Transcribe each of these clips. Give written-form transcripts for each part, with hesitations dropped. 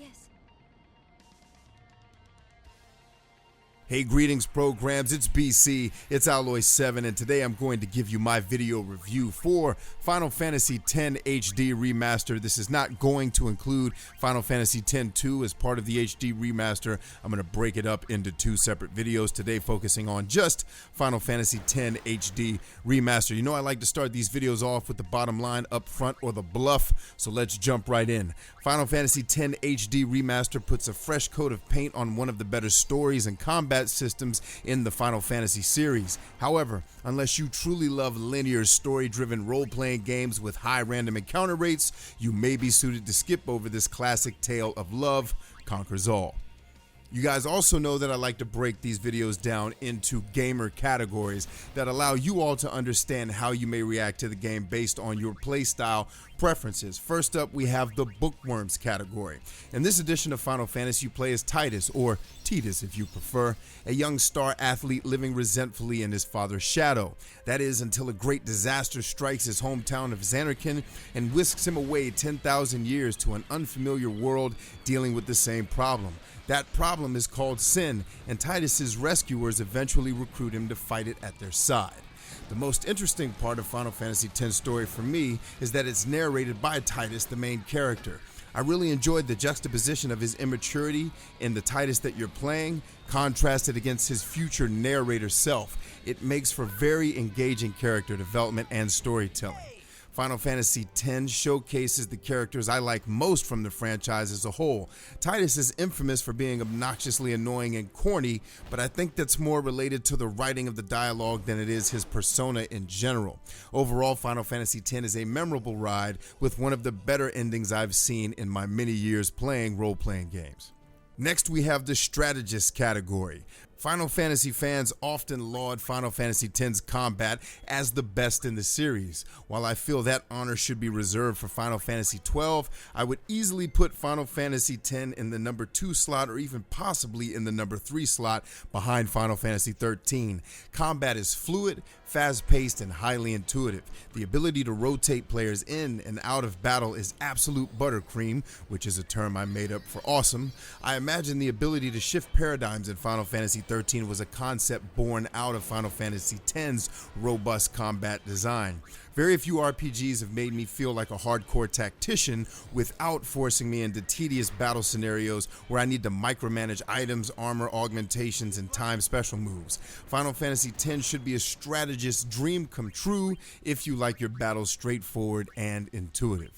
Yes. Hey, greetings programs, it's BC, it's Alloy 7, and today I'm going to give you my video review for Final Fantasy X HD Remaster. This is not going to include Final Fantasy X-2 as part of the HD Remaster. I'm going to break it up into two separate videos today, focusing on just Final Fantasy X HD Remaster. You know I like to start these videos off with the bottom line up front or the bluff, so let's jump right in. Final Fantasy X HD Remaster puts a fresh coat of paint on one of the better stories and combat systems in the Final Fantasy series. However, unless you truly love linear story-driven role-playing games with high random encounter rates, you may be suited to skip over this classic tale of love conquers all. You guys also know that I like to break these videos down into gamer categories that allow you all to understand how you may react to the game based on your playstyle preferences. First up, we have the bookworms category. In this edition of Final Fantasy, you play as Tidus, or Tidus if you prefer, a young star athlete living resentfully in his father's shadow. That is, until a great disaster strikes his hometown of Zanarkand and whisks him away 10,000 years to an unfamiliar world dealing with the same problem. That problem is called sin, and Tidus's rescuers eventually recruit him to fight it at their side. The most interesting part of Final Fantasy X story for me is that it's narrated by Tidus, the main character. I really enjoyed the juxtaposition of his immaturity in the Tidus that you're playing, contrasted against his future narrator self. It makes for very engaging character development and storytelling. Final Fantasy X showcases the characters I like most from the franchise as a whole. Tidus is infamous for being obnoxiously annoying and corny, but I think that's more related to the writing of the dialogue than it is his persona in general. Overall, Final Fantasy X is a memorable ride with one of the better endings I've seen in my many years playing role-playing games. Next, we have the strategist category. Final Fantasy fans often laud Final Fantasy X's combat as the best in the series. While I feel that honor should be reserved for Final Fantasy XII, I would easily put Final Fantasy X in the number 2 slot or even possibly in the number 3 slot behind Final Fantasy XIII. Combat is fluid, fast-paced, and highly intuitive. The ability to rotate players in and out of battle is absolute buttercream, which is a term I made up for awesome. I imagine the ability to shift paradigms in Final Fantasy XIII was a concept born out of Final Fantasy X's robust combat design. Very few RPGs have made me feel like a hardcore tactician without forcing me into tedious battle scenarios where I need to micromanage items, armor augmentations, and time special moves. Final Fantasy X should be a strategist's dream come true if you like your battles straightforward and intuitive.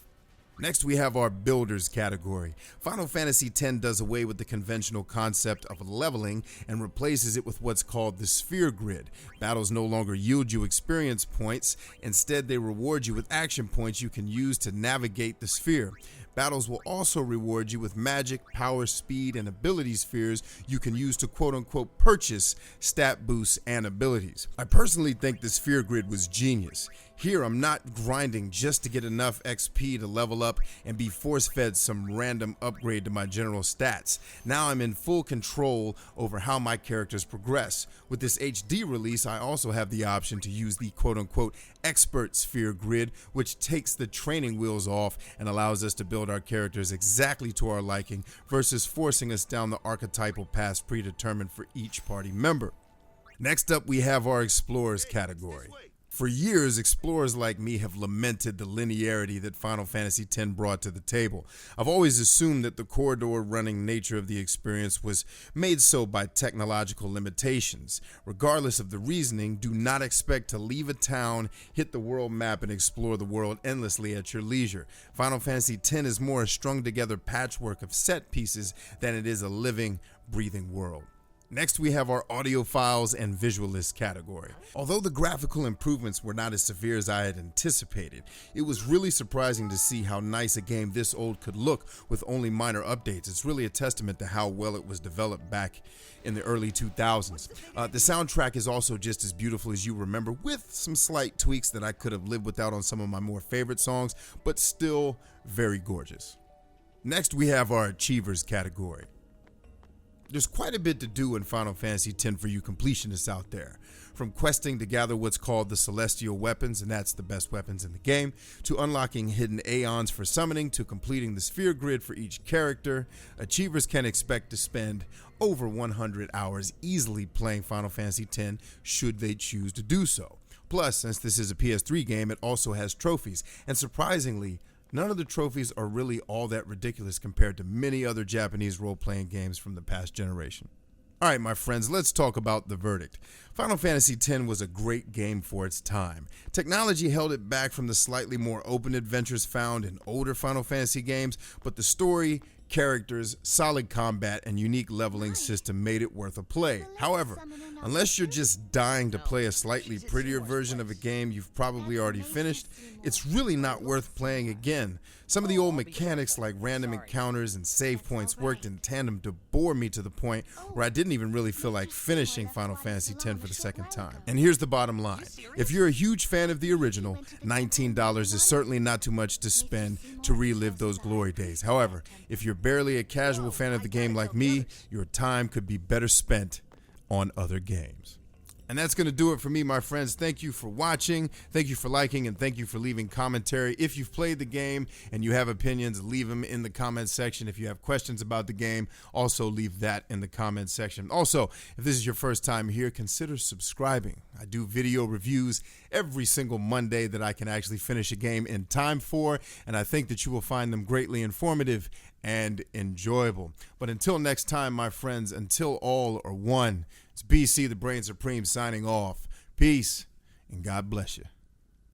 Next, we have our builders category. Final Fantasy X does away with the conventional concept of leveling and replaces it with what's called the sphere grid. Battles no longer yield you experience points. Instead, they reward you with action points you can use to navigate the sphere. Battles will also reward you with magic, power, speed, and ability spheres you can use to quote-unquote purchase stat boosts and abilities. I personally think the sphere grid was genius. Here, I'm not grinding just to get enough XP to level up and be force-fed some random upgrade to my general stats. Now I'm in full control over how my characters progress. With this HD release, I also have the option to use the quote-unquote expert sphere grid, which takes the training wheels off and allows us to build our characters exactly to our liking versus forcing us down the archetypal paths predetermined for each party member. Next up, we have our explorers category. For years, explorers like me have lamented the linearity that Final Fantasy X brought to the table. I've always assumed that the corridor-running nature of the experience was made so by technological limitations. Regardless of the reasoning, do not expect to leave a town, hit the world map, and explore the world endlessly at your leisure. Final Fantasy X is more a strung-together patchwork of set pieces than it is a living, breathing world. Next, we have our audiophiles and visualists category. Although the graphical improvements were not as severe as I had anticipated, it was really surprising to see how nice a game this old could look with only minor updates. It's really a testament to how well it was developed back in the early 2000s. The soundtrack is also just as beautiful as you remember, with some slight tweaks that I could have lived without on some of my more favorite songs, but still very gorgeous. Next, we have our achievers category. There's quite a bit to do in Final Fantasy X for you completionists out there. From questing to gather what's called the celestial weapons, and that's the best weapons in the game, to unlocking hidden aeons for summoning, to completing the sphere grid for each character, achievers can expect to spend over 100 hours easily playing Final Fantasy X should they choose to do so. Plus, since this is a PS3 game, it also has trophies, and surprisingly, none of the trophies are really all that ridiculous compared to many other Japanese role-playing games from the past generation. Alright my friends, let's talk about the verdict. Final Fantasy X was a great game for its time. Technology held it back from the slightly more open adventures found in older Final Fantasy games, but the story, characters, solid combat, and unique leveling system made it worth a play. However, unless you're just dying to play a slightly prettier version of a game you've probably already finished, it's really not worth playing again. Some of the old mechanics like random encounters and save points worked in tandem to bore me to the point where I didn't even really feel like finishing Final Fantasy X for the second time. And here's the bottom line. If you're a huge fan of the original, $19 is certainly not too much to spend to relive those glory days. However, if you're barely a casual fan of the game like me, your time could be better spent on other games. And that's going to do it for me, my friends. Thank you for watching, thank you for liking, and thank you for leaving commentary. If you've played the game and you have opinions, leave them in the comment section. If you have questions about the game, also leave that in the comment section. Also, if this is your first time here, consider subscribing. I do video reviews every single Monday that I can actually finish a game in time for, and I think that you will find them greatly informative and enjoyable. But until next time, my friends, until all are one, it's BC, the Brain Supreme, signing off. Peace, and God bless you.